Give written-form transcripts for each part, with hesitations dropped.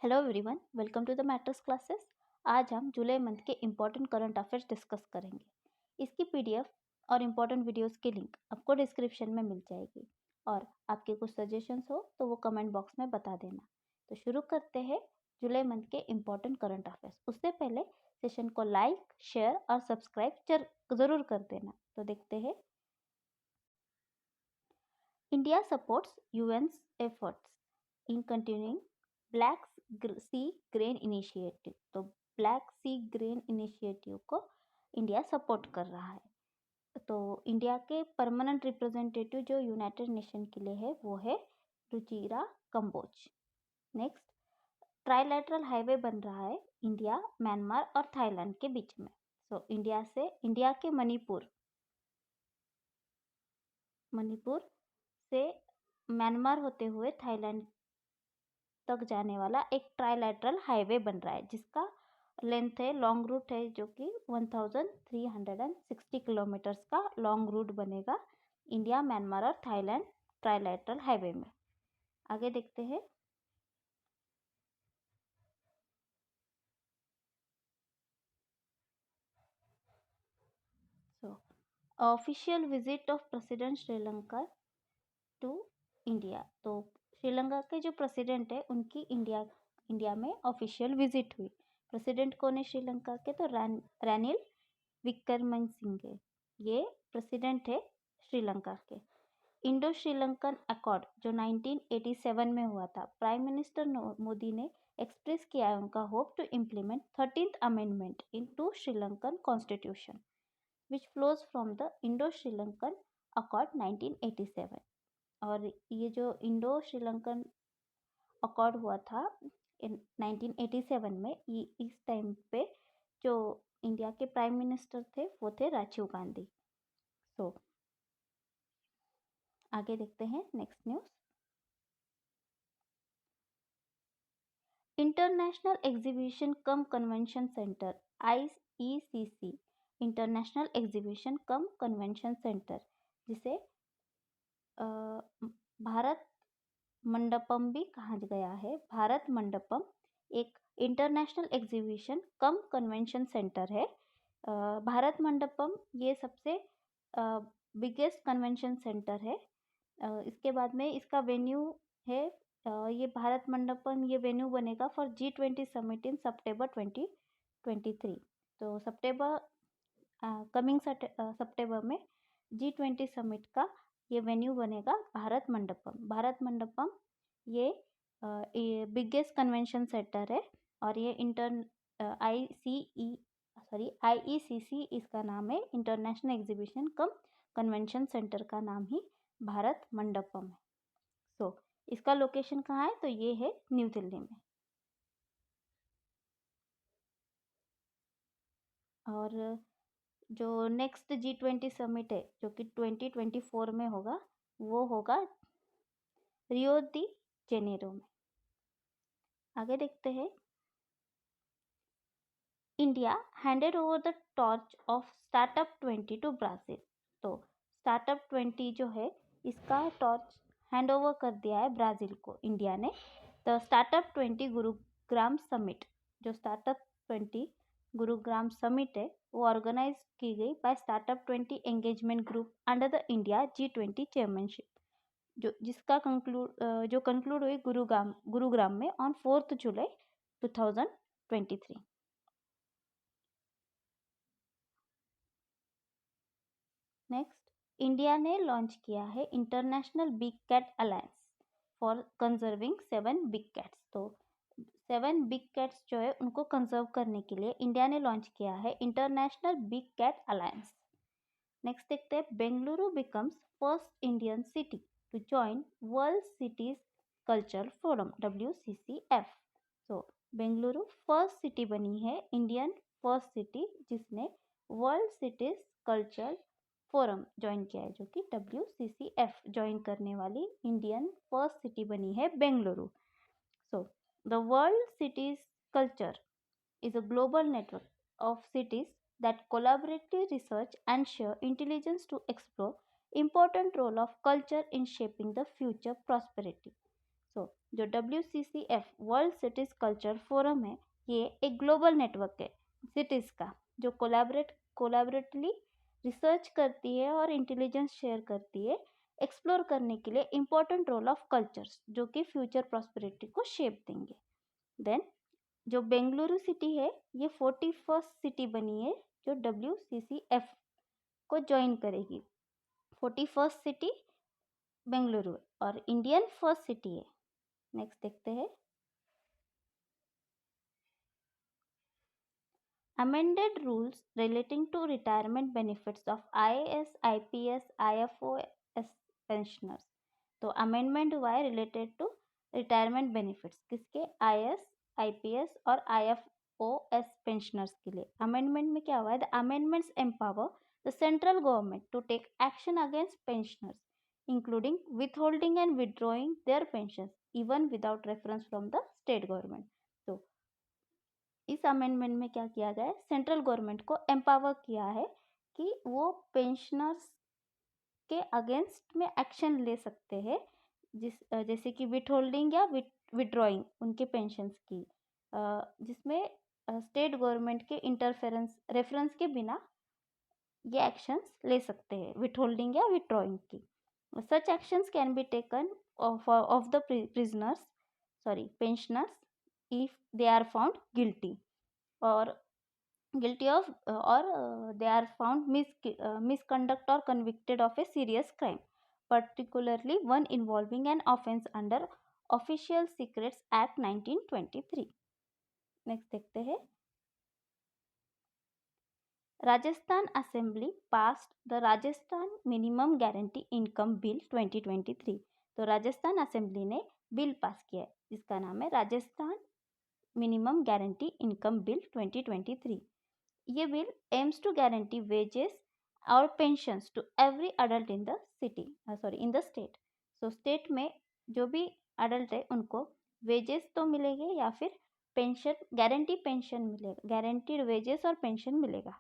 Hello everyone, welcome to the matters classes. आज हम जुलाई मंथ के इम्पोर्टेंट करंट अफेयर्स डिस्कस करेंगे। इसकी पीडीएफ और इम्पोर्टेंट वीडियोस की लिंक आपको डिस्क्रिप्शन में मिल जाएगी और आपके कुछ सजेशंस हो तो वो कमेंट बॉक्स में बता देना। तो शुरू करते हैं जुलाई मंथ के इम्पोर्टेंट करंट अफेयर्स। उससे पहले सेशन को लाइक, शेयर और सब्सक्राइब ज़रूर कर देना। तो देखते हैं। India supports UN's efforts in continuing Black Sea grain initiative. तो ब्लैक सी ग्रेन इनिशिएटिव को इंडिया सपोर्ट कर रहा है। तो इंडिया के परमानेंट रिप्रेजेंटेटिव जो यूनाइटेड नेशन के लिए है वो है Ruchira Kamboj. Next, trilateral highway बन रहा है इंडिया, म्यांमार और थाईलैंड के बीच में। इंडिया के मणिपुर से म्यांमार होते हुए थाईलैंड तक जाने वाला एक ट्राइलैटरल हाईवे बन रहा है जिसका लेंथ है, लॉन्ग रूट है, जो कि 1360 किलोमीटर्स का लॉन्ग रूट बनेगा इंडिया, म्यांमार और थाईलैंड ट्राइलैटरल हाईवे में। आगे देखते हैं। Official visit of president Sri Lanka to India. तो श्रीलंका के जो प्रेसिडेंट है उनकी इंडिया में ऑफिशियल विजिट हुई। प्रेसिडेंट कौन है श्रीलंका के? तो रानिल विक्रमसिंघे ये प्रेसिडेंट है श्रीलंका के। इंडो श्रीलंकन अकॉर्ड जो 1987 में हुआ था, प्राइम मिनिस्टर मोदी ने एक्सप्रेस किया है उनका hope to implement 13th amendment into Sri Lankan constitution which flows from the Indo Sri Lankan accord 1987। और ये जो इंडो श्रीलंकन अकॉर्ड हुआ था 1987 में, इस टाइम पे जो इंडिया के प्राइम मिनिस्टर थे वो थे राजीव गांधी। तो आगे देखते हैं नेक्स्ट न्यूज़। इंटरनेशनल एग्जीबिशन कम convention centre IECC, international exhibition कम कन्वेंशन सेंटर, जिसे भारत मंडपम भी कहा गया है। भारत मंडपम एक इंटरनेशनल एग्जीबिशन कम कन्वेंशन सेंटर है। भारत मंडपम ये सबसे बिगेस्ट कन्वेंशन सेंटर है। इसके बाद में इसका वेन्यू है, ये भारत मंडपम ये वेन्यू बनेगा फॉर G20 समिट इन सितंबर 2023। तो कमिंग सितंबर में G20 समिट का ये वेन्यू बनेगा भारत मंडपम। भारत मंडपम ये बिगेस्ट कन्वेंशन सेंटर है और ये IECC इसका नाम है। इंटरनेशनल एग्जीबिशन कम कन्वेंशन सेंटर का नाम ही भारत मंडपम है। तो इसका लोकेशन कहाँ है? तो ये है न्यू दिल्ली में। और जो नेक्स्ट G20 समिट है जो कि 2024 में होगा, वो होगा रियो दी जेनेरो में। आगे देखते हैं। India handed over the torch of startup 20 to Brazil. तो स्टार्टअप 20 जो है इसका टॉर्च हैंड ओवर कर दिया है ब्राज़ील को इंडिया ने। द स्टार्टअप 20 गुरुग्राम समिट, जो स्टार्टअप 20 गुरुग्राम समिट है वो ऑर्गेनाइज की गई by startup 20 engagement group under the India G20 chairmanship, जो कंक्लूड हुई गुरुग्राम में ऑन 4 जुलाई 2023। नेक्स्ट, इंडिया ने लॉन्च किया है international big cat alliance for conserving 7 big cats. तो 7 बिग कैट्स जो है उनको कंजर्व करने के लिए इंडिया ने लॉन्च किया है international big cat alliance. Next देखते हैं। Bengaluru becomes first Indian city to join world cities culture forum WCCF। तो बेंगलुरु फर्स्ट सिटी बनी है, इंडियन फर्स्ट सिटी जिसने world cities culture forum join किया है, जो कि WCCF ज्वाइन करने वाली इंडियन फर्स्ट सिटी बनी है Bengaluru. So the world cities culture is a global network of cities that collaboratively research and share intelligence to explore important role of culture in shaping the future prosperity. So जो WCCF world cities culture forum है, ये एक global network है cities का, जो collaboratively research करती है और इंटेलिजेंस शेयर करती है एक्सप्लोर करने के लिए इम्पोर्टेंट रोल ऑफ कल्चर्स जो कि फ्यूचर प्रॉस्पेरिटी को शेप देंगे। देन जो बेंगलुरु सिटी है, ये 41st सिटी बनी है जो WCCF को ज्वाइन करेगी। 41st सिटी बेंगलुरु और इंडियन फर्स्ट सिटी है। नेक्स्ट देखते हैं। Amended rules relating to retirement benefits of IAS, IPS, IFOS pensioners। तो अमेंडमेंट हुआ है रिलेटेड टू रिटायरमेंट बेनिफिट्स किसके, IAS, IPS और IFOS पेंशनर्स के लिए। अमेंडमेंट में क्या हुआ है, the amendments empower the central government to take action against pensioners including withholding and withdrawing their pensions even without reference from the state government। तो इस अमेंडमेंट में क्या किया गया है, सेंट्रल गवर्नमेंट को एम्पावर किया है कि वो पेंशनर्स के अगेंस्ट में एक्शन ले सकते हैं, जैसे कि विथहोल्डिंग या विड्रॉइंग उनके पेंशन्स की, जिसमें स्टेट गवर्नमेंट के इंटरफेरेंस रेफरेंस के बिना ये एक्शंस ले सकते हैं, विथहोल्डिंग या विड्रॉइंग की। Such actions can be taken of the prisoners pensioners if they are found guilty और they are found misconduct or convicted of a serious crime, particularly one involving an offense under Official Secrets Act 1923। Next देखते हैं। Rajasthan assembly passed the Rajasthan minimum guarantee income bill 2023। तो Rajasthan assembly ने bill pass किया है जिसका नाम है Rajasthan minimum guarantee income bill 2023। ये bill aims to guarantee wages और pensions to every adult in the state. So state में जो भी अडल्ट है उनको वेजेस तो मिलेंगे या फिर पेंशन, गारंटी पेंशन मिलेगा, गारंटीड वेजेस और पेंशन मिलेगा।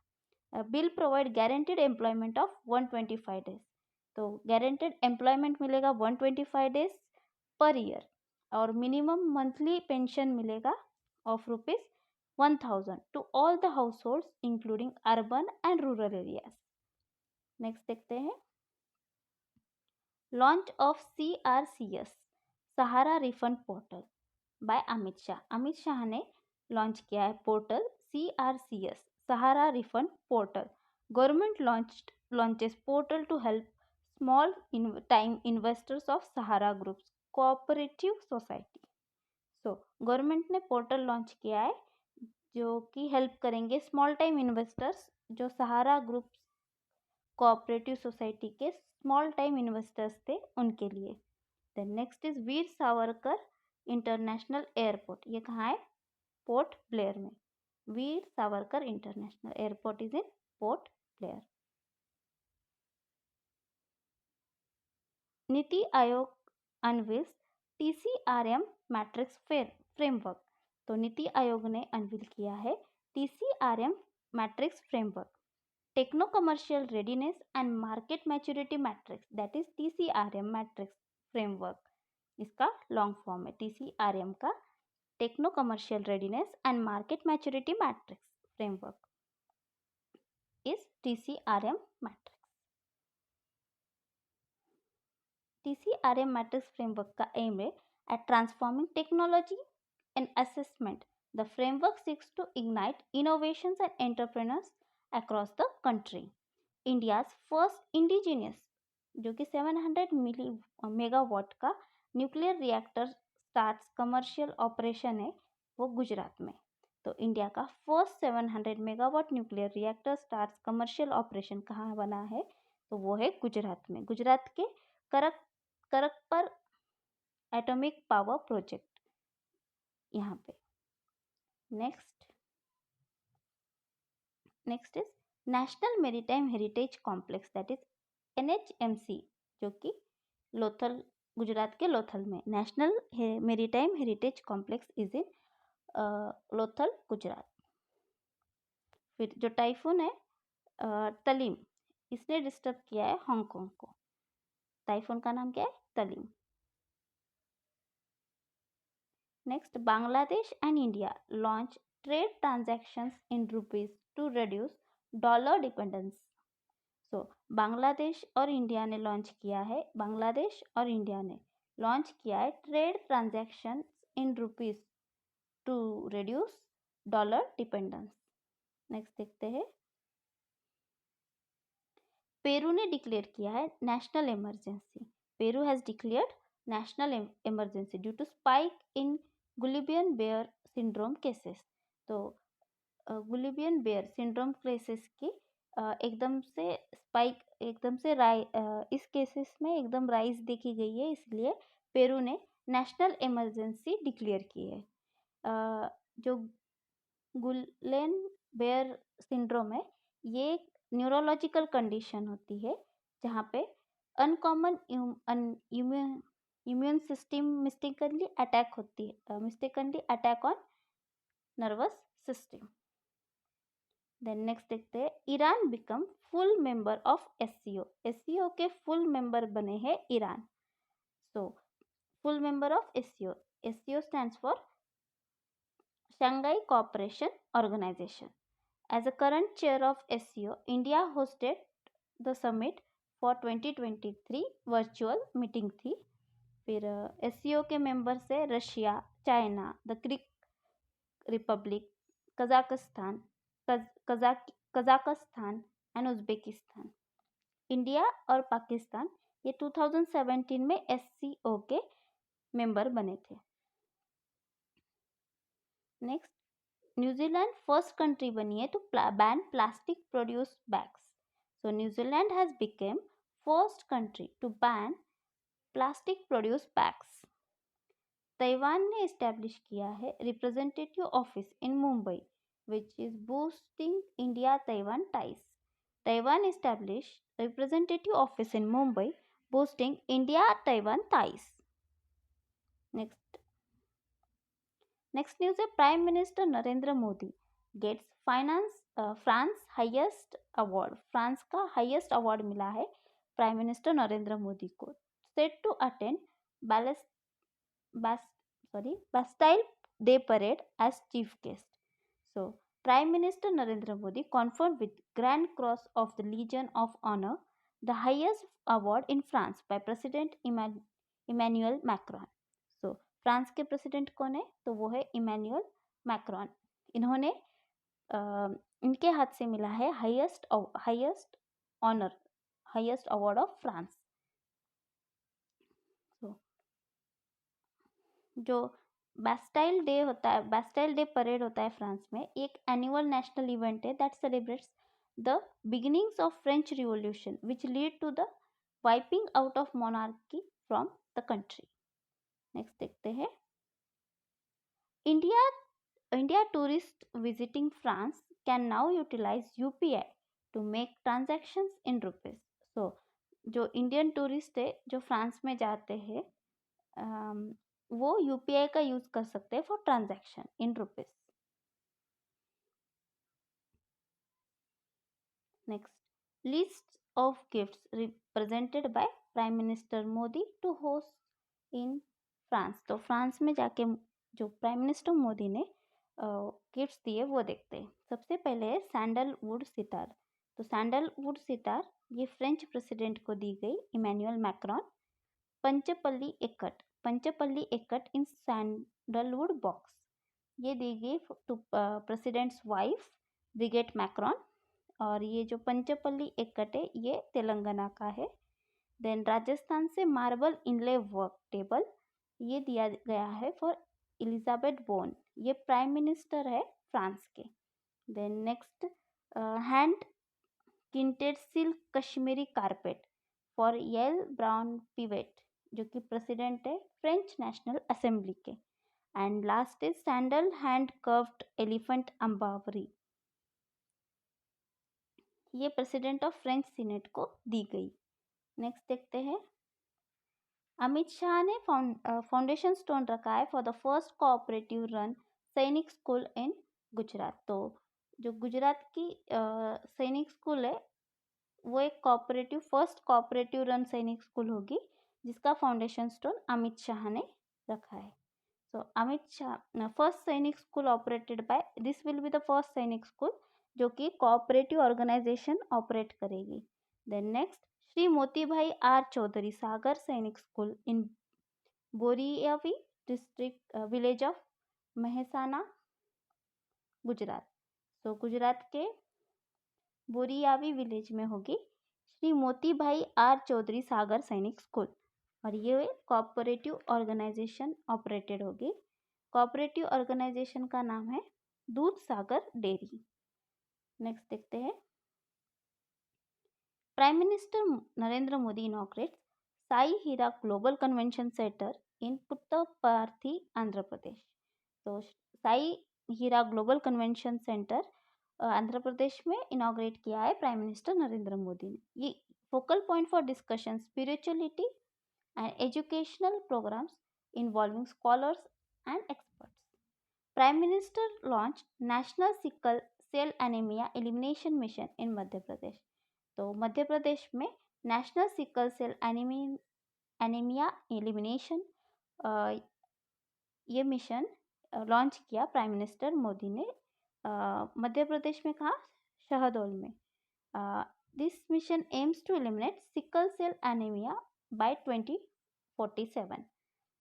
Bill provide guaranteed employment of 125 days. तो गारंटीड एम्प्लॉयमेंट मिलेगा 125 डेज पर ईयर और मिनिमम मंथली पेंशन मिलेगा of ₹1000 to all the households including urban and rural areas। Next देखते हैं। Launch of CRCS Sahara refund portal by Amit Shah. Amit Shah ने launch किया है portal CRCS Sahara refund portal. Government launches portal to help small time investors of Sahara groups cooperative society. So government ने portal launch किया है जो कि हेल्प करेंगे स्मॉल टाइम इन्वेस्टर्स जो सहारा ग्रुप कोऑपरेटिव सोसाइटी के स्मॉल टाइम इन्वेस्टर्स थे उनके लिए। Then next is Veer Savarkar international airport. ये कहाँ है, पोर्ट ब्लेयर में। Veer Savarkar international airport is in Port Blair. NITI Aayog unveils TCRM matrix framework. तो नीति आयोग ने अनवील किया है TCRM matrix framework, techno commercial readiness and market maturity matrix, that is TCRM matrix framework. इसका लॉन्ग फॉर्म है TCRM का, techno commercial readiness and market maturity matrix framework is TCRM matrix. TCRM matrix framework का aim है at transforming technology and assessment. The framework seeks to ignite innovations and entrepreneurs across the country. India's first indigenous जो कि 700 megawatt का nuclear reactor starts commercial operation है वो गुजरात में। तो India का first 700 megawatt nuclear reactor starts commercial operation कहाँ बना है, तो वो है गुजरात में, गुजरात के करकपर एटॉमिक पावर प्रोजेक्ट यहाँ पे। Next is national maritime heritage complex that is NHMC जो कि लोथल गुजरात के लोथल में। National maritime heritage complex is in Lothal Gujarat. फिर जो टाइफून है तलीम, इसने डिस्टर्ब किया है हांगकांग को। टाइफून का नाम क्या है, तलीम। Next, Bangladesh and India launch trade transactions in rupees to reduce dollar dependence. So, Bangladesh और इंडिया ने लॉन्च किया है, बांग्लादेश और इंडिया ने लॉन्च किया है trade transaction in rupees to reduce dollar dependence. Next देखते हैं. पेरू ने डिक्लेयर किया है national emergency. Peru has declared national emergency due to spike in Guillain Barre syndrome cases. तो गुलिबियन बेयर सिंड्रोम केसेस की एकदम से स्पाइक, एकदम से इस केसेस में एकदम राइज देखी गई है, इसलिए पेरू ने नेशनल इमरजेंसी डिक्लेयर की है. जो गुलेन बेयर सिंड्रोम है, ये एक न्यूरोलॉजिकल कंडीशन होती है जहाँ पे uncommon immune system mistakenly attack होती है, mistakenly attack on nervous system. Then next देखते हैं. Iran become full member of SCO. SCO के फुल मेंबर बने हैं Iran. So full member of SCO. SCO stands for Shanghai Cooperation Organization. As a current chair of SCO, India hosted the summit for 2023 virtual meeting थी. फिर SCO के members है Russia, China, the Greek Republic, Kazakhstan and Uzbekistan. India और पाकिस्तान ये 2017 में SCO के member बने थे. नेक्स्ट, न्यूजीलैंड फर्स्ट कंट्री बनी है to ban plastic produce bags. So New Zealand has become first country to ban plastic produce bags. Taiwan ने establish किया है representative office in Mumbai which is boosting India Taiwan ties. Taiwan establish representative office in Mumbai boosting India-Taiwan ties. Next news is Prime Minister Narendra Modi gets France highest award. France का highest award मिला है prime minister Narendra Modi को. Set to attend Bastille Day Parade as chief guest. So, Prime Minister Narendra Modi conferred with Grand Cross of the Legion of Honor, the highest award in France, by President Emmanuel Macron. So, France के president कौन है? तो वो है Emmanuel Macron. इन्होंने इनके हाथ से मिला है highest honour, highest award of France. जो बास्टाइल डे होता है, बास्टाइल डे परेड होता है फ्रांस में, एक एनुअल नेशनल इवेंट है that celebrates the beginnings of French revolution which lead to the wiping out of monarchy from the country. Next देखते हैं. India tourist visiting France can now utilise UPI to make transactions in rupees. So जो Indian tourist है जो France में जाते हैं वो UPI का यूज कर सकते हैं for transaction in rupees. Next, list of gifts presented by prime minister Modi to host in France. तो फ्रांस में जाके जो प्राइम मिनिस्टर मोदी ने गिफ्ट्स दिए वो देखते हैं. सबसे पहले है सैंडलवुड सितार. तो सैंडलवुड सितार ये फ्रेंच प्रेसिडेंट को दी गई इमैनुअल मैक्रॉन. पंचपल्ली एकट इन सैंडलवुड बॉक्स, ये दी गई to president's wife Brigitte Macron. और ये जो पंचपल्ली एकट है ये तेलंगाना का है. देन राजस्थान से मार्बल इनले वर्क टेबल ये दिया गया है फॉर एलिजाबेथ बोन, ये प्राइम मिनिस्टर है फ्रांस के. Then next, hand knotted silk Kashmiri carpet for Yael Braun Pivet जो कि प्रेसिडेंट है फ्रेंच नेशनल असेंबली के. And last is sandal hand carved elephant ambabari, ये प्रेसिडेंट ऑफ फ्रेंच सीनेट को दी गई. नेक्स्ट देखते हैं. अमित शाह ने फाउंडेशन स्टोन रखा है for the first cooperative run सैनिक स्कूल इन गुजरात. तो जो गुजरात की सैनिक स्कूल है वो एक फर्स्ट कोऑपरेटिव रन सैनिक स्कूल होगी जिसका फाउंडेशन स्टोन अमित शाह ने रखा है. So Amit Shah, first सैनिक school operated by, this will be the first सैनिक स्कूल जो कि कोऑपरेटिव ऑर्गेनाइजेशन ऑपरेट करेगी. देन नेक्स्ट, श्री मोती भाई आर चौधरी सागर सैनिक school in Boriavi district village of Mehsana Gujarat. तो गुजरात के बोरियावी विलेज में होगी श्री मोती भाई आर चौधरी सागर सैनिक स्कूल, और ये कोऑपरेटिव ऑर्गेनाइजेशन ऑपरेटेड होगी. कोऑपरेटिव ऑर्गेनाइजेशन का नाम है दूध सागर डेयरी. नेक्स्ट देखते हैं, prime minister Narendra Modi inaugurates Sai Hira global convention centre in Puttaparthi Andhra Pradesh. तो Sai Hira global convention centre Andhra Pradesh में इनॉग्रेट किया है प्राइम मिनिस्टर नरेंद्र मोदी ने. ये focal point for discussion spirituality and educational programmes involving scholars and experts. Prime minister launch national sickle cell anaemia elimination mission in Madhya Pradesh. तो मध्य प्रदेश में national sickle cell anaemia elimination ये mission launch किया prime minister Modi ने मध्य प्रदेश में. कहा? शहडोल में. This mission aims to eliminate sickle cell anaemia by 2047.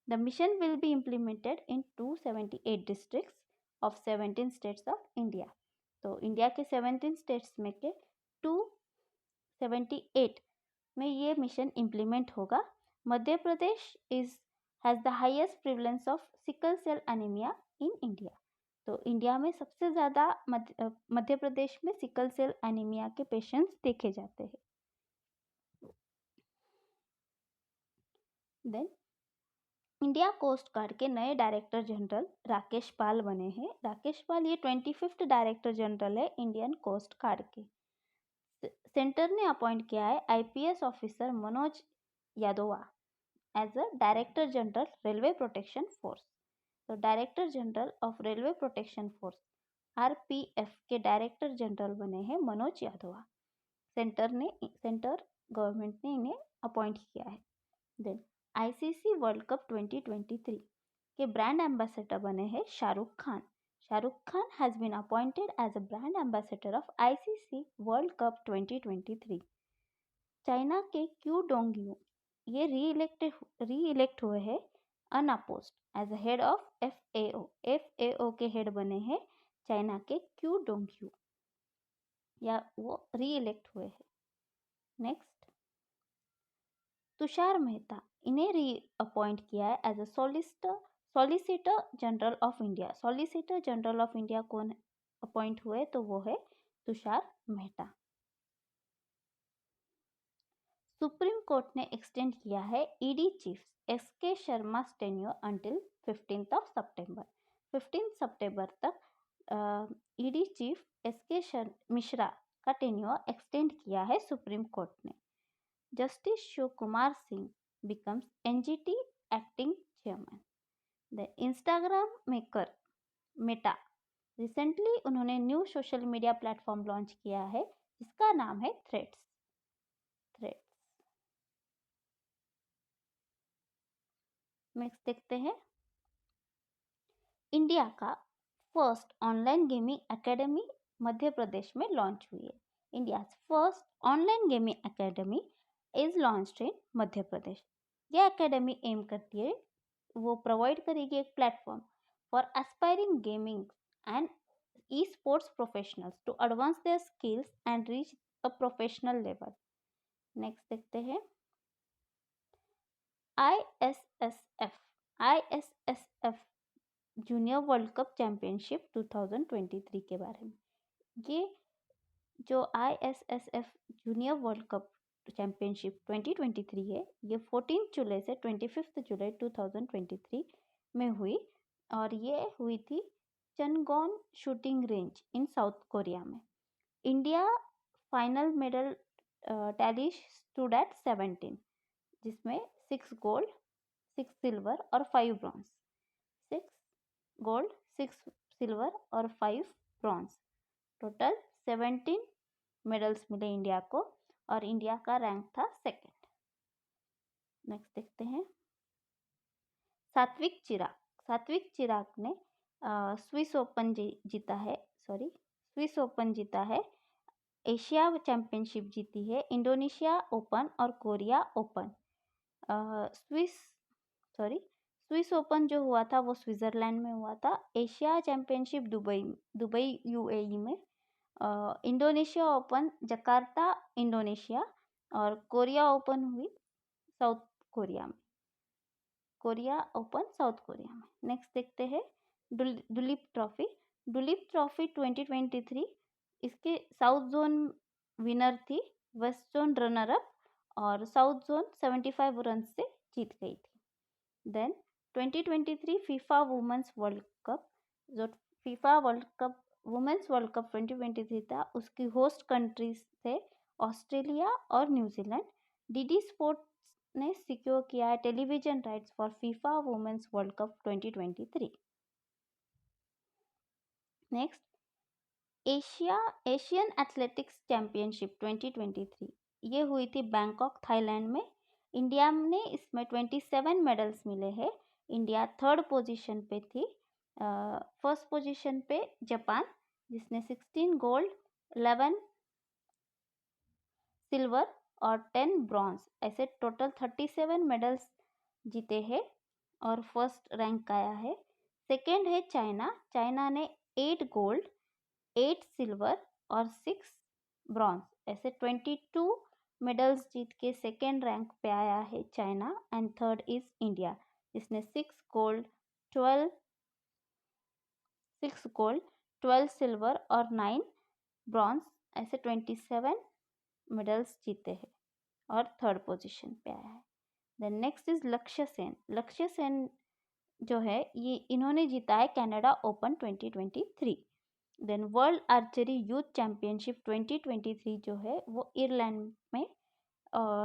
The mission will be implemented in 278 districts of 17 states of India. तो India के 17 स्टेट्स में के 278 में ये मिशन इम्प्लीमेंट होगा. Madhya Pradesh has the highest prevalence of sickle cell anaemia in India. तो India में सबसे ज़्यादा मध्य प्रदेश में सिकल सेल एनीमिया के पेशेंट्स देखे जाते हैं. देन इंडिया कोस्ट गार्ड के नए डायरेक्टर जनरल राकेश पाल बने हैं. राकेश पाल ये 25th डायरेक्टर जनरल है इंडियन कोस्ट गार्ड के. सेंटर ने अपॉइंट किया है IPS officer Manoj Yadava as a director general railway protection force. तो director general of railway protection force RPF के डायरेक्टर जनरल बने हैं मनोज यादवा. सेंटर गवर्नमेंट ने इन्हें अपॉइंट किया है. देन आईसीसी वर्ल्ड कप 2023 के ब्रांड एम्बेसडर बने हैं Shahrukh Khan. Shahrukh Khan has been appointed as a brand ambassador of ICC world cup 2023. China के क्यू डोंगयू ये री इलेक्ट हुए हैं unopposed as a head of FAO. FAO के हेड बने हैं चाइना के क्यू डोंगयू, या वो री इलेक्ट हुए हैं. नेक्स्ट, तुषार मेहता इन्हें री अपॉइंट किया है as a solicitor general of India. Solicitor general of India कौन अपॉइंट हुए? तो वो है तुषार मेहता. सुप्रीम कोर्ट ने एक्सटेंड किया है ED chief SK Sharma tenure until 15 सितंबर. 15 सितंबर तक ईडी चीफ एसके मिश्रा का टेन्योर एक्सटेंड किया है सुप्रीम कोर्ट ने. Justice Shiv Kumar Singh becomes NGT acting chairman. The Instagram maker Meta recently उन्होंने new social media platform launch किया है जिसका नाम है थ्रेड्स. नेक्स्ट देखते हैं, इंडिया का first online gaming academy Madhya Pradesh में लॉन्च हुई है. India first online gaming academy is launched in Madhya Pradesh. यह एकेडमी एम करती है, वो प्रोवाइड करेगी एक platform for aspiring gaming and e sports professionals to advance their skills and reach a professional level. Next देखते हैं, ISSF junior world cup championship 2023 के बारे में. ये जो ISSF junior world cup championship 2023 है, ये 14 जुलाई से 25 जुलाई 2023 में हुई, और ये हुई थी Changwon shooting range in South Korea में. India final medal tally stood at 17, जिसमें 6 गोल्ड 6 सिल्वर और 5 ब्रॉन्ज. 6 गोल्ड 6 सिल्वर और 5 ब्रॉन्ज, टोटल 17 मेडल्स मिले इंडिया को, और इंडिया का रैंक था 2nd. नेक्स्ट देखते हैं, सात्विक सात्विक चिराग ने स्विस ओपन जीता है, एशिया चैंपियनशिप जीती है, इंडोनेशिया ओपन और कोरिया ओपन। स्विस ओपन जो हुआ था वो स्विट्जरलैंड में हुआ था, एशिया चैंपियनशिप दुबई यूएई में, इंडोनेशिया ओपन जकार्ता इंडोनेशिया, और कोरिया ओपन हुई साउथ कोरिया में, कोरिया ओपन साउथ कोरिया में। नेक्स्ट देखते हैं दुलीप ट्रॉफी 2023, इसके साउथ जोन विनर थी, वेस्ट जोन रनर अप, और साउथ जोन 75 रन से जीत गई थी। Then 2023 FIFA women's world cup, जो फीफा वुमेन्स वर्ल्ड कप 2023 था, उसकी होस्ट कंट्रीज थे ऑस्ट्रेलिया और न्यूजीलैंड। डीडी स्पोर्ट्स ने सिक्योर किया है television rights for FIFA women's world cup 2023। Next Asian athletics championship 2023, ये हुई थी बैंकॉक थाईलैंड में। इंडिया ने इसमें 27 मेडल्स मिले हैं। इंडिया थर्ड पोजीशन पे थी। फर्स्ट पोजीशन पे जापान, जिसने 16 गोल्ड, 11 सिल्वर और 10 ब्रॉन्ज, ऐसे टोटल 37 मेडल्स जीते हैं और फर्स्ट रैंक आया है। सेकेंड है चाइना ने 8 गोल्ड, 8 सिल्वर और 6 ब्रॉन्ज, ऐसे 22 मेडल्स जीत के सेकेंड रैंक पे आया है China. And third is India, जिसने 6 गोल्ड, 12 सिल्वर और 9 ब्रॉन्ज, ऐसे 27 मेडल्स जीते हैं और थर्ड पोजीशन पे आया है। देन नेक्स्ट इज लक्ष्य सेन जो है ये इन्होंने जीता है Canada open 2023। Then world archery youth championship 2023 जो है वो आयरलैंड में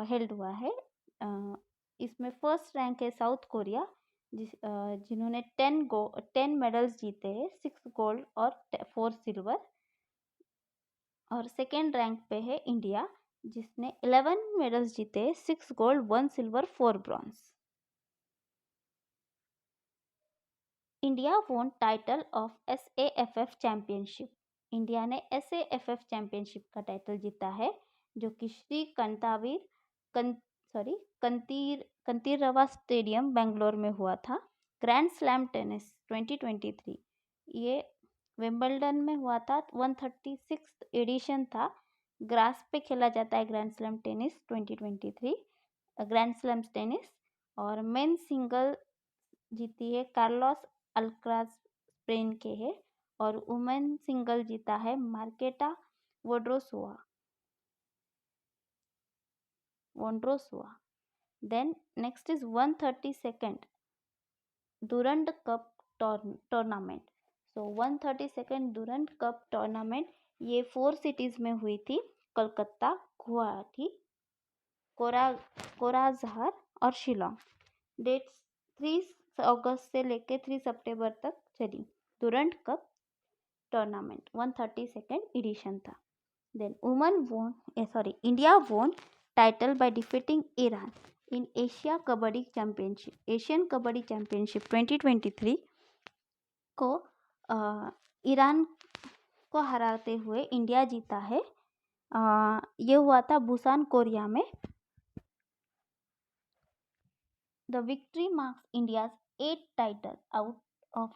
हेल्ड हुआ है। इसमें फर्स्ट रैंक है साउथ कोरिया, जिन्होंने 10 मेडल्स जीते हैं, 6 गोल्ड और 4 सिल्वर। और सेकेंड रैंक पे है इंडिया, जिसने 11 मेडल्स जीते, 6 gold, 1 silver, 4 bronze. India won title of SAFF championship, India ने SAFF चैंपियनशिप का टाइटल जीता है, जो कि श्री कंतीरवा स्टेडियम बेंगलोर में हुआ था। ग्रैंड स्लैम टेनिस 2023, ये विंबलडन में हुआ था, 136 एडिशन था। ग्रास पे खेला जाता है grand slam tennis 2023, grand slam tennis. और मेन सिंगल जीती है कार्लोस अल्कराज, स्पेन के है, और वुमेन सिंगल जीता है Marketa Vondrousova. Then next is 132nd Durand cup tournament. So 132nd Durand cup tournament ये 4 सिटीज में हुई थी, कलकत्ता, गुवाहाटी, कोराझार और शिलोंग। डेट्स 3 अगस्त से लेके 3 सितंबर तक चली। Durand cup tournament 132nd edition था। Then India won title by defeating Iran in Asian kabaddi championship 2023 को ईरान को हराते हुए इंडिया जीता है। ये हुआ था बुसान, कोरिया में। The victory marks India's 8th title out of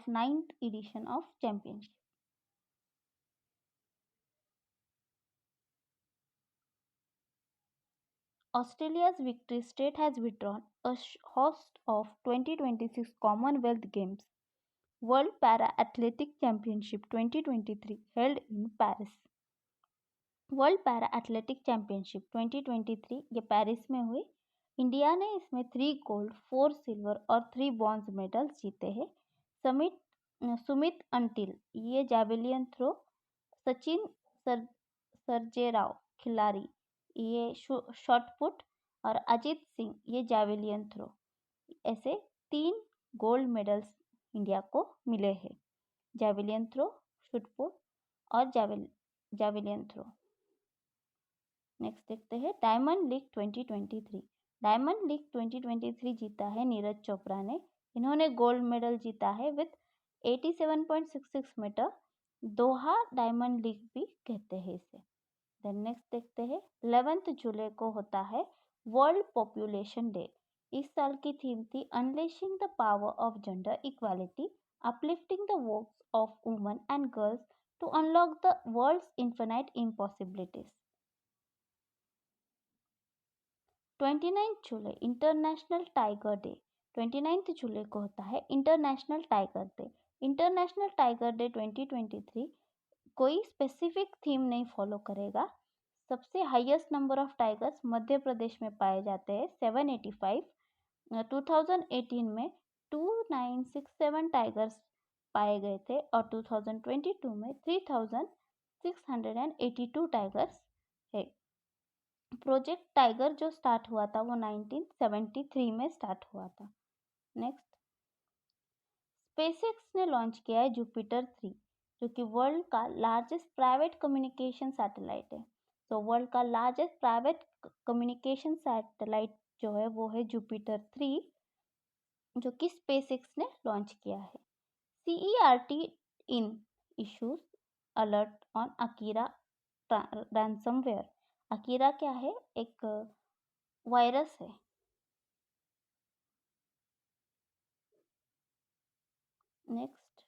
9th edition of championship. Australia's victory state has withdrawn a host of 2026 Commonwealth Games. World Para Athletic Championship 2023 held in Paris. World para athletic championship 2023 ये Paris में हुई। India ने इसमें 3 gold, 4 silver और 3 bronze medal जीते हैं। Sumit until ये javelin throw, Sachin Sarjerao खिलाड़ी ये शॉट पुट, और अजीत सिंह ये जैवलिन थ्रो, ऐसे 3 गोल्ड मेडल्स इंडिया को मिले हैं, जैवलिन थ्रो, शॉट पुट और जैवलिन थ्रो। नेक्स्ट देखते हैं डायमंड लीग 2023। डायमंड लीग 2023 जीता है नीरज चोपड़ा ने, इन्होंने गोल्ड मेडल जीता है with 87.66 metre. Doha diamond league भी कहते हैं इसे। देन नेक्स्ट देखते हैं 11 जुलाई को होता है वर्ल्ड पॉपुलेशन डे। इस साल की थीम थी unleashing the power of gender equality, uplifting the voice of women and girls to unlock the world's infinite impossibilities. 29 July international tiger day. 29 जुलाई को होता है international tiger day. International tiger day 2023 कोई specific theme नहीं follow करेगा। सबसे highest number of tigers मध्य प्रदेश में पाए जाते हैं 785। 2018 में 2967 टाइगर्स पाए गए थे और 2022 में 3682 टाइगर्स है। प्रोजेक्ट टाइगर जो स्टार्ट हुआ था वो 1973 में स्टार्ट हुआ था। नेक्स्ट स्पेसएक्स ने लॉन्च किया है जुपिटर 3 जो कि वर्ल्ड का लार्जेस्ट प्राइवेट कम्युनिकेशन सैटेलाइट है। तो वर्ल्ड का लार्जेस्ट प्राइवेट कम्युनिकेशन सैटेलाइट जो है वो है जुपिटर 3 जो कि स्पेसएक्स ने लॉन्च किया है। CERT In issues alert on Akira ransomware. Akira क्या है? एक वायरस है। Next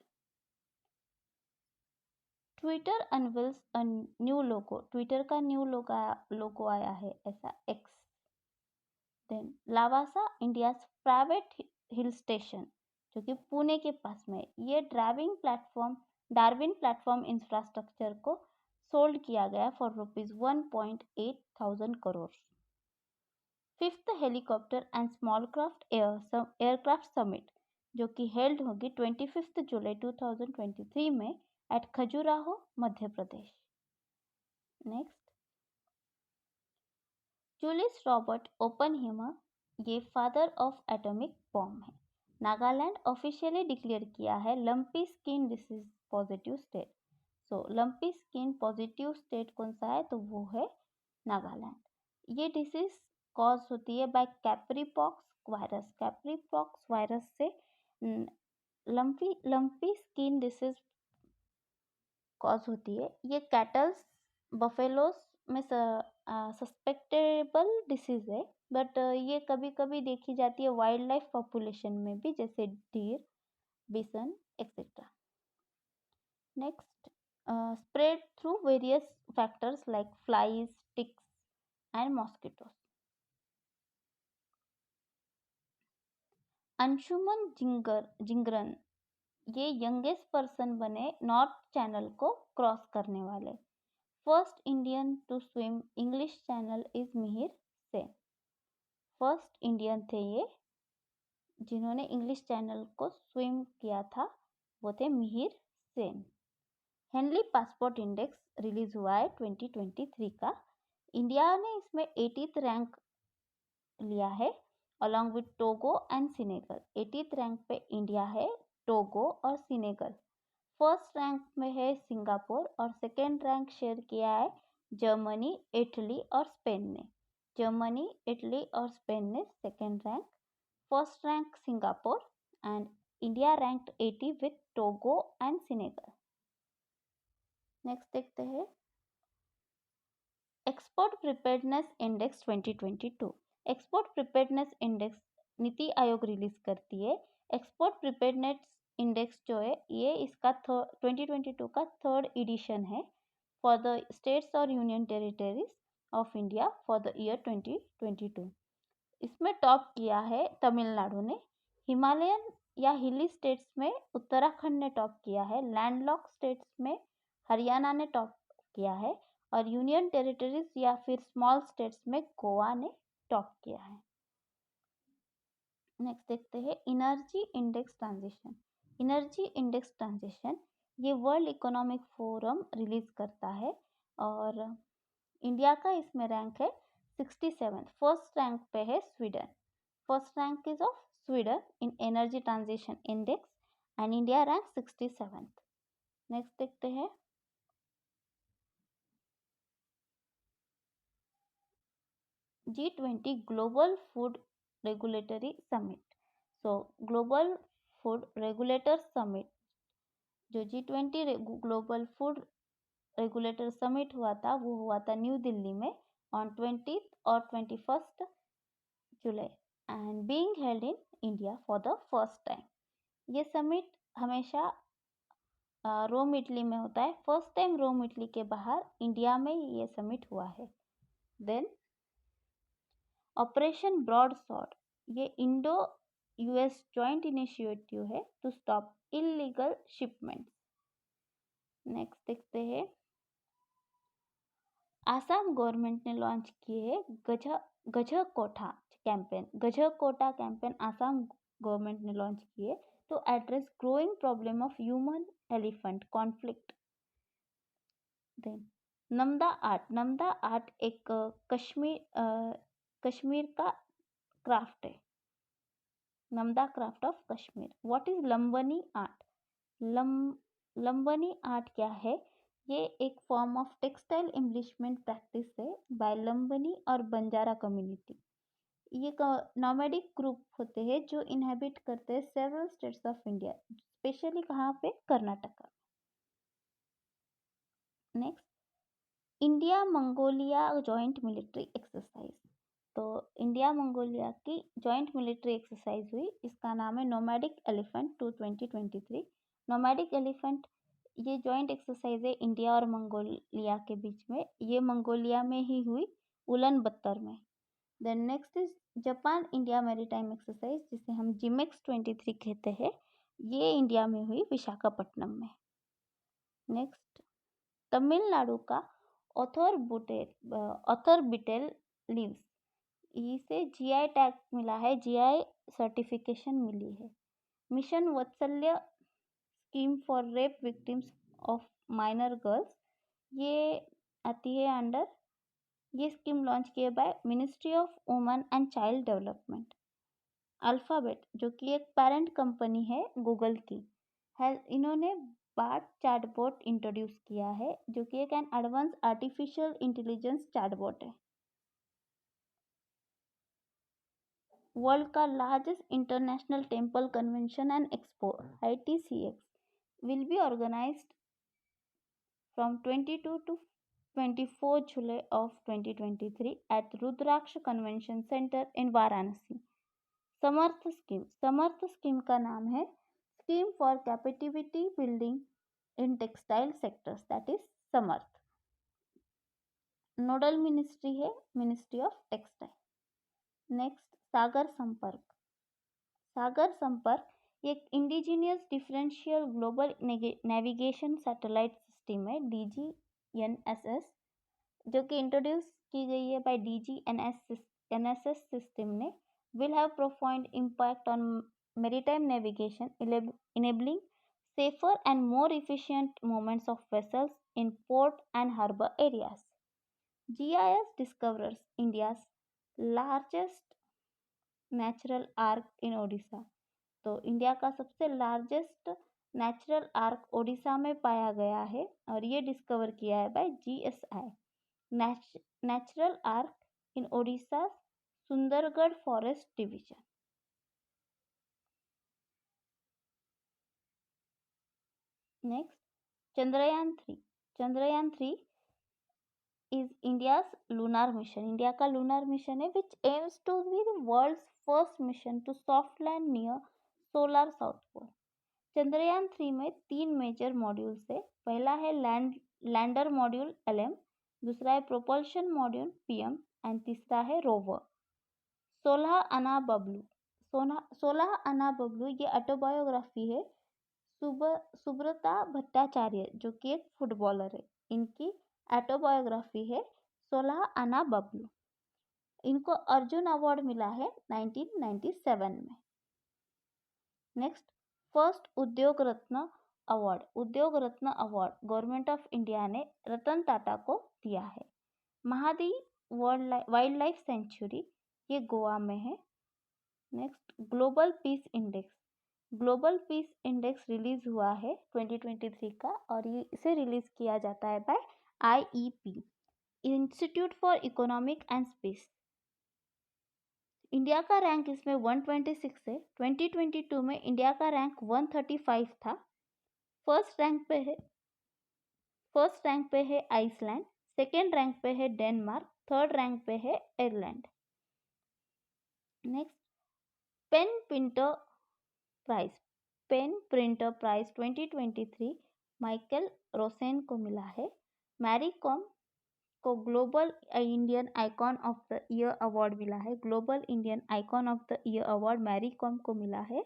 Twitter unveils a new logo. Twitter का न्यू लोगो आया है ऐसा X. Then Lavasa India private hill station जो कि पुणे के पास में। ये डार्विन प्लेटफॉर्म इंफ्रास्ट्रक्चर को सोल्ड किया गया for ₹1.8 crore. Fifth helicopter and small craft aircraft summit जो कि हेल्ड होगी 25 जुलाई 2023 में at Khajuraho Madhya Pradesh. Next Julius Robert ओपनहीमर ये फादर ऑफ एटॉमिक बॉम्ब है। नागालैंड ऑफिशियली डिक्लेयर किया है lumpy skin disease positive state. So lumpy skin positive state कौन सा है? तो वो है नागालैंड। ये डिसीज कॉज होती है by capripox virus. Capripox virus से लंपी स्किन डिसीज कॉज होती है। ये कैटल्स बफेलोस में सस्पेक्टेबल डिसीज है बट ये कभी कभी देखी जाती है वाइल्ड लाइफ पॉपुलेशन में भी जैसे deer, bison etcetera. Next spread through various factors like flies, ticks and mosquitoes. Anshuman Jingran ये यंगेस्ट पर्सन बने नॉर्थ चैनल को क्रॉस करने वाले। First Indian to swim English channel is Mihir Sen. First Indian थे ये जिन्होंने इंग्लिश चैनल को स्विम किया था, वो थे Mihir Sen. Henley passport index release हुआ है 2023 का। इंडिया ने इसमें 80th रैंक लिया है along with Togo and Senegal. 80th rank पे इंडिया है, टोगो और सिनेगल। फर्स्ट रैंक में है सिंगापुर और सेकेंड रैंक शेयर किया है जर्मनी, इटली और स्पेन ने। जर्मनी, इटली और स्पेन ने second rank, first rank Singapore and India ranked 80 with Togo and Senegal. Next देखते हैं export preparedness index 2022। Export preparedness index NITI Aayog release करती है। एक्सपोर्ट प्रिपेयर्डनेस इंडेक्स जो है ये इसका 2022 का थर्ड एडिशन है फॉर द स्टेट्स और union territories of India for the year 2022। इसमें टॉप किया है तमिलनाडु ने। हिमालयन या हिली स्टेट्स में उत्तराखंड ने टॉप किया है। लैंडलॉक स्टेट्स में हरियाणा ने टॉप किया है और यूनियन टेरिटरीज या फिर स्मॉल स्टेट्स में गोवा ने टॉप किया है। नेक्स्ट देखते हैं energy index transition. Energy index transition ये वर्ल्ड इकोनॉमिक फोरम रिलीज करता है और इंडिया का इसमें रैंक है 67। फर्स्ट रैंक पे है Sweden. First rank is of Sweden in energy transition index and India rank 67। Next देखते हैं G20 global food regulatory summit. सो ग्लोबल फूड रेगुलेटर समिट, जो G20 global food regulator summit हुआ था, वो हुआ था न्यू दिल्ली में ऑन 20th और 21st July and being held in India for the first time. ये समिट हमेशा रोम इटली में होता है। फर्स्ट टाइम रोम इटली के बाहर इंडिया में ये समिट हुआ है। देन ऑपरेशन ब्रॉड स्वॉर्ड, ये इंडो यूएस जॉइंट इनिशिएटिव है to stop illegal shipment. Next देखते हैं, आसाम गवर्नमेंट ने लॉन्च किए है Gajkotha campaign. Gajkotha campaign Assam government ने लॉन्च किए to address growing problem of human elephant conflict. Then Namda art एक कश्मीर का क्राफ्ट है, Namda craft of Kashmir. What is Lambani art? Lambani art क्या है? ये एक form of textile embellishment practice है बाय लंबनी और बंजारा कम्युनिटी। ये नॉमेडिक ग्रुप होते हैं जो इनहेबिट करते हैं several states of India, specially कहाँ पे? Karnataka. Next, India Mongolia joint military exercise. तो इंडिया मंगोलिया की जॉइंट मिलिट्री एक्सरसाइज हुई, इसका नाम है नोमैडिक एलिफेंट 2023। नोमैडिक एलिफेंट ये जॉइंट एक्सरसाइज है इंडिया और मंगोलिया के बीच में। ये मंगोलिया में ही हुई, उलन बत्तर में। Then next is Japan India maritime exercise, जिसे हम जिमेक्स 23 कहते हैं। ये इंडिया में हुई, विशाखापट्टनम में। नेक्स्ट, तमिलनाडु का ऑथरबिटेल लीव्स, इसे जीआई टैग मिला है, जीआई सर्टिफिकेशन मिली है। Mission Vatsalya scheme for rape victims of minor girls, ये आती है अंडर, ये स्कीम लॉन्च किए by ministry of women and child development. Alphabet, जो कि एक पेरेंट कंपनी है गूगल की, है, इन्होंने बार्ट चैटबॉट इंट्रोड्यूस किया है, जो कि एक एडवांस आर्टिफिशियल इंटेलिजेंस चैटबॉट है। वर्ल्ड का largest international temple convention and expo ITCX will be organized from 22 to 24 July of 2023 at Rudraksh convention centre in Varanasi. Samarth scheme का नाम है scheme for capacity building in textile sectors, that is Samarth. Nodal ministry है ministry of textile. Next, Sagar Sampark एक indigenous differential global navigation satellite system है DGNSS, जो कि introduce की गई है बाय DGNSS सिस्टम ने, will have profound impact on maritime navigation, enabling safer and more efficient movements of vessels in port and harbor areas. GIS discovers India's largest natural arch in Odisha. तो India का सबसे largest natural arc Odisha में पाया गया है और ये discover किया है by GSI। Natural arch in Odisha Sundargarh forest division. Next, Chandrayaan 3 is India's lunar mission. India का lunar mission है which aims to be the world's first mission to soft land near solar south pole. Chandrayaan 3 में 3 major modules है। पहला है lander module LM, दूसरा है propulsion module PM and तीसरा है रोवर। 16 आना बबलू ये ऑटोबायोग्राफी है सुब्रता भट्टाचार्य, जो कि एक फुटबॉलर है, इनकी ऑटोबायोग्राफी है 16 आना बबलू। इनको अर्जुन अवार्ड मिला है 1997 में। नेक्स्ट, फर्स्ट उद्योग रत्न अवार्ड गवर्नमेंट ऑफ इंडिया ने रतन टाटा को दिया है। महादी वाइल्ड लाइफ सेंचुरी, ये गोवा में है। Next, global peace index release हुआ है 2023 का और ये इसे रिलीज किया जाता है by IEP, institute for economic and space. India का रैंक इसमें 126 है। 2022 में इंडिया का रैंक 135 था। फर्स्ट रैंक पे है आइसलैंड, सेकेंड रैंक पे है डेनमार्क, थर्ड रैंक पे है Ireland. Next, pen printer prize 2023 Michael Rosen को मिला है। मैरी कॉम को global Indian icon of the year award मिला है। Global Indian icon of the year award Mary Kom को मिला है।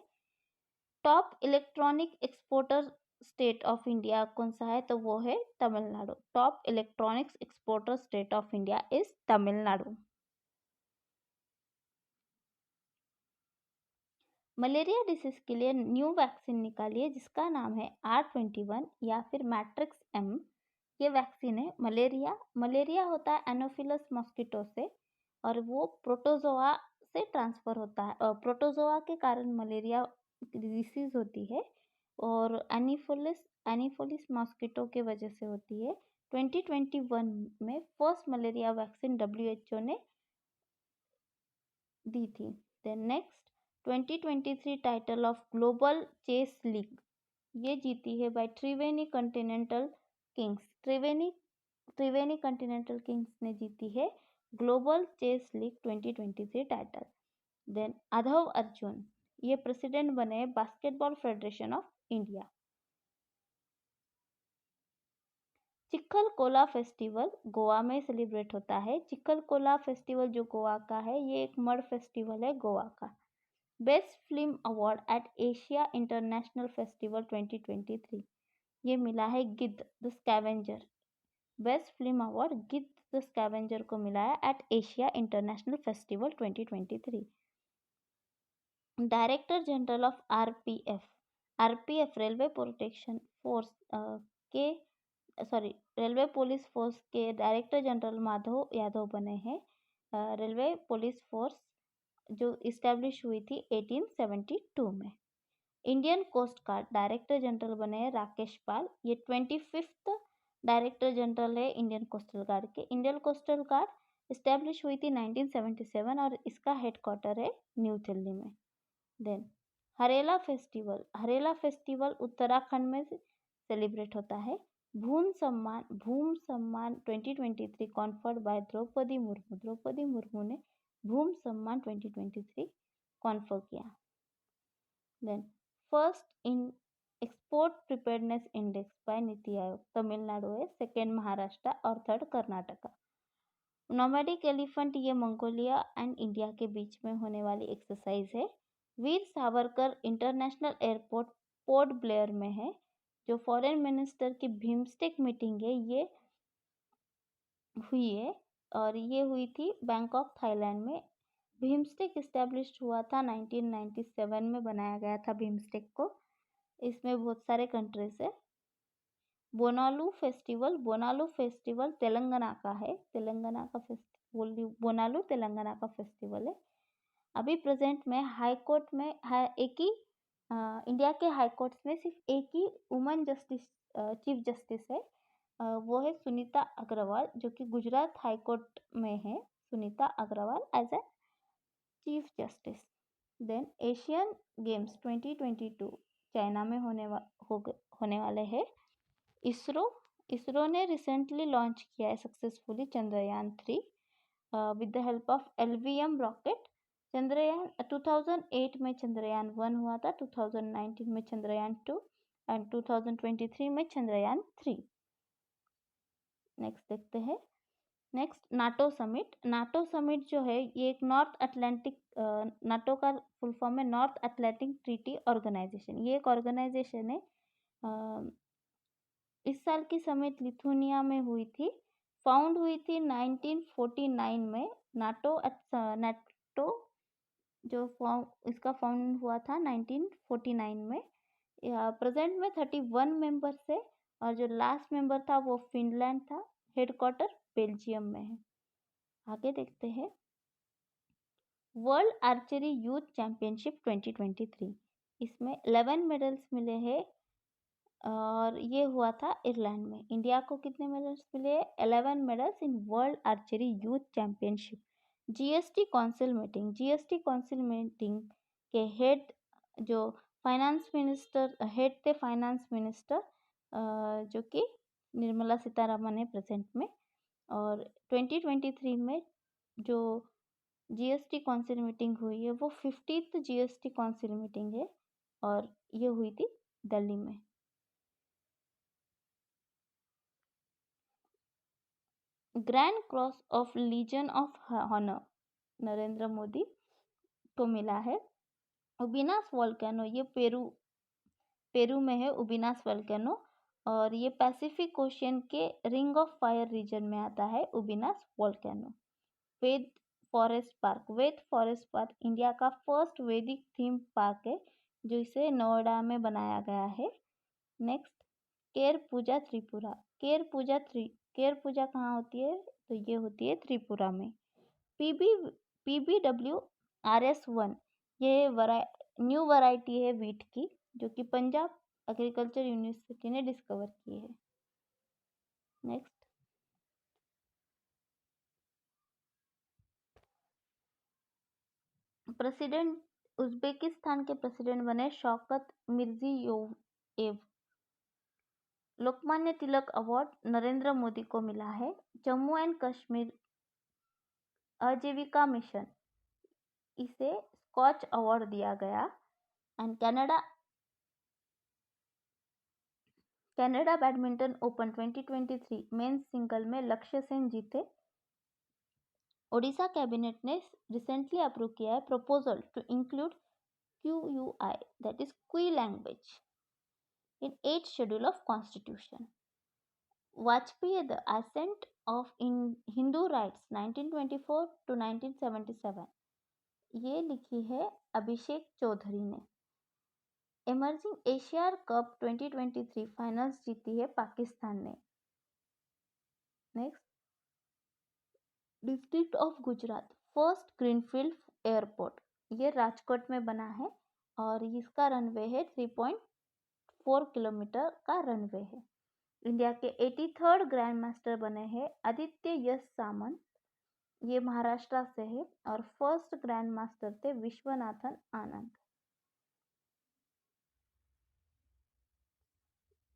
Top electronic exporter state of India कौन सा है? तो वो है Tamil Nadu. Top electronics exporter state of India is Tamil Nadu. Malaria disease के लिए न्यू वैक्सीन निकाली है जिसका नाम है R21 या फिर मैट्रिक्स M। ये वैक्सीन है मलेरिया होता है एनोफिलस मॉस्किटो से और वो प्रोटोजोआ से ट्रांसफर होता है। प्रोटोजोआ के कारण मलेरिया डिसीज होती है और एनीफोलिस मॉस्किटो के वजह से होती है। 2021 में फर्स्ट मलेरिया वैक्सीन WHO ने दी थी। Then next, 2023 title of global chess league ये जीती है by Triveni continental kings. Triveni continental kings ने जीती है global chess league 2023 title. Then Adhav Arjun ये प्रेसिडेंट बने basketball federation of India. Chikhal Kalo festival Goa में सेलिब्रेट होता है। चिखल कोला फेस्टिवल जो गोवा का है ये एक मड फेस्टिवल है गोवा का। Best film award at Asia international festival 2023 ये मिला है Giddh the scavenger. Best film award Giddh the scavenger को मिला है at Asia international festival 2023। Director general of RPF railway protection force railway police force के डायरेक्टर जनरल माधव यादव बने हैं। रेलवे पुलिस फोर्स जो इस्टेब्लिश हुई थी 1872 में। Indian coast guard director general बने हैं राकेश पाल। ये 25th डायरेक्टर जनरल है इंडियन कोस्टल गार्ड के। इंडियन कोस्टल गार्ड इस्टेब्लिश हुई थी 1977 और इसका हेडक्वार्टर है न्यू दिल्ली में। देन हरेला फेस्टिवल उत्तराखंड में सेलिब्रेट होता है। भूम सम्मान 2023 कॉन्फर्ड बाय द्रौपदी मुर्मू ने भूम सम्मान 2023 कॉन्फर किया। Then first in export preparedness index by NITI Aayog Tamil Nadu है, सेकेंड महाराष्ट्र और थर्ड कर्नाटका। नोमैडिक एलिफेंट ये मंगोलिया एंड इंडिया के बीच में होने वाली एक्सरसाइज है। वीर सावरकर इंटरनेशनल एयरपोर्ट पोर्ट ब्लेयर में है। जो फॉरेन मिनिस्टर की बिम्स्टेक मीटिंग है ये हुई है और ये हुई थी बैंकॉक थाईलैंड में। बिम्स्टेक इस्टेब्लिश हुआ था 1997 में बनाया गया था बिम्स्टेक को। इसमें बहुत सारे कंट्रीज है। बोनालू फेस्टिवल तेलंगाना का है। बोनालू तेलंगाना का फेस्टिवल है। अभी प्रेजेंट में हाई कोर्ट में इंडिया के हाई कोर्ट में सिर्फ एक ही वुमेन चीफ जस्टिस है। वो है सुनीता अग्रवाल जो कि गुजरात हाई कोर्ट में है। Sunita Agarwal as a chief justice. Then Asian games 2022 China में होने वाले हैं। इसरो ने रिसेंटली लॉन्च किया है successfully Chandrayaan 3 with the help of LVM rocket. 2008 में चंद्रयान 1 हुआ था, 2019 में चंद्रयान 2 एंड 2023 में चंद्रयान 3। नेक्स्ट देखते हैं। नाटो समिट जो है ये एक नॉर्थ अटलांटिक नाटो का फुल फॉर्म है नॉर्थ अटलांटिक ट्रीटी ऑर्गेनाइजेशन। ये एक ऑर्गेनाइजेशन है। इस साल की समिट लिथुआनिया में हुई थी। फाउंड हुई थी 1949 में। नाटो जो इसका फाउंड हुआ था 1949 में। प्रेजेंट में 31 मेंबर्स है और जो लास्ट मेंबर था वो फिनलैंड था। हेडक्वार्टर बेल्जियम में है। आगे देखते हैं। वर्ल्ड आर्चरी यूथ चैंपियनशिप 2023 इसमें 11 मेडल्स मिले हैं और ये हुआ था आयरलैंड में। इंडिया को कितने मेडल्स मिले? 11 medals in world archery youth championship GST council meeting के हेड जो हेड थे फाइनेंस मिनिस्टर जो कि निर्मला सीतारमन है प्रेजेंट में। और 2023 में जो जीएसटी काउंसिल मीटिंग हुई है वो 50th जीएसटी काउंसिल मीटिंग है और ये हुई थी दिल्ली में। Grand cross of legion of honour Narendra Modi को मिला है। उबिनास वोल्केनो, ये पेरू में है उबिनास वोल्केनो, और ये पैसिफिक ओशियन के रिंग ऑफ फायर रीजन में आता है उबिनास वोल्केनो। वेद फॉरेस्ट पार्क इंडिया का फर्स्ट वैदिक थीम पार्क है जो इसे नोएडा में बनाया गया है। नेक्स्ट, केर पूजा त्रिपुरा। केर पूजा कहाँ होती है? तो ये होती है त्रिपुरा में। PBWRS1, ये न्यू वैरायटी है वीट की जो कि पंजाब एग्रीकल्चर यूनिवर्सिटी ने डिस्कवर की है। नेक्स्ट, प्रेसिडेंट उज्बेकिस्तान के प्रेसिडेंट बने Shavkat Mirziyoyev. Lokmanya Tilak award Narendra Modi को मिला है। जम्मू एंड कश्मीर आजीविका मिशन, इसे स्कॉच अवार्ड दिया गया। And Canada badminton open 2023 men's single में लक्ष्य सेन जीते। ओडिशा कैबिनेट ने रिसेंटली अप्रूव किया है proposal to include QUI, that is Kui language, in 8th schedule of constitution. Vajpayee, the ascent of Hindu rights 1924 to 1977, ये लिखी है अभिषेक चौधरी ने। इमर्जिंग एशिया कप 2023 फाइनल्स जीती है पाकिस्तान ने। Next, district of Gujarat first greenfield airport, ये राजकोट में बना है और इसका रनवे है 3.4 किलोमीटर का रनवे है। इंडिया के 83rd ग्रैंड मास्टर बने हैं आदित्य यश सामंत, ये महाराष्ट्र से है, और फर्स्ट ग्रैंड मास्टर थे Viswanathan Anand.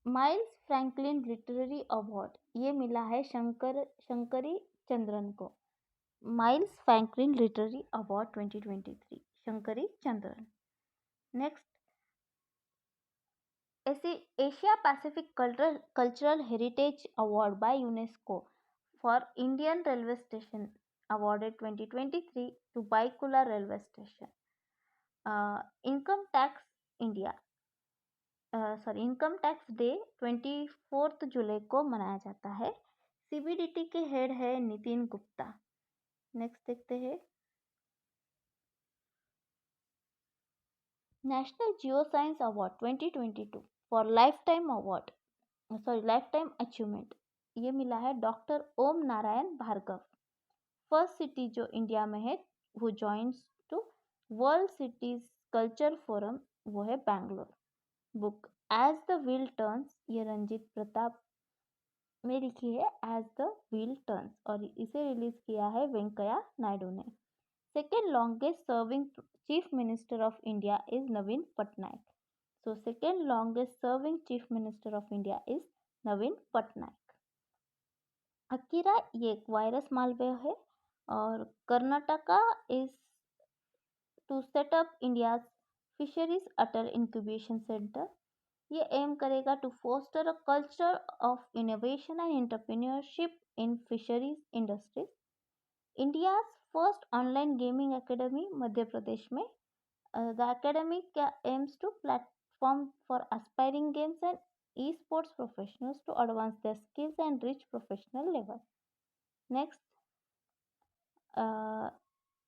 Miles Franklin literary award, ये मिला है शंकरी चंद्रन को। Miles Franklin literary award 2023 Shankari Chandran. Next, Asia Pacific cultural heritage award by UNESCO for Indian railway station awarded 2023 to Baikula railway station. Income tax day 24 जुलाई को मनाया जाता है। CBDT के हेड है नितिन गुप्ता। नेक्स्ट देखते हैं, national geo science award 2022 for life time achievement, ये मिला है doctor Om Narayan Bhargava. First city जो इंडिया में है वो joins to world cities culture forum, वो है Bangalore. Book as the wheel turns, ये रंजीत प्रताप में लिखी है एज द व्हील टर्न्स, और इसे रिलीज किया है वेंकैया नायडू ने। Second longest serving chief minister of India is Naveen Patnaik. So second longest serving chief minister of India is Naveen Patnaik. Akira, ये एक वायरस मालवेयर है, और Karnataka is to set up India fisheries Atal incubation centre, ये एम करेगा to foster a culture of innovation and entrepreneurship in fisheries industries. India first online gaming academy Madhya Pradesh में। The academy aims to platform for aspiring games and e-sports professionals to advance their skills and reach professional level. Next,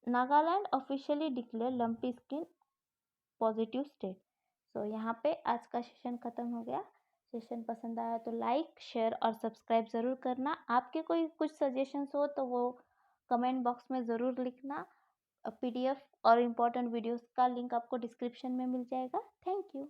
Nagaland officially declare lumpy skin positive state. So यहाँ पे आज का session ख़त्म हो गया। Session पसंद आया तो लाइक शेयर और सब्सक्राइब ज़रूर करना। आपके कोई कुछ सजेशंस हो तो वो कमेंट बॉक्स में ज़रूर लिखना। PDF और इम्पोर्टेंट वीडियोस का लिंक आपको डिस्क्रिप्शन में मिल जाएगा। Thank you.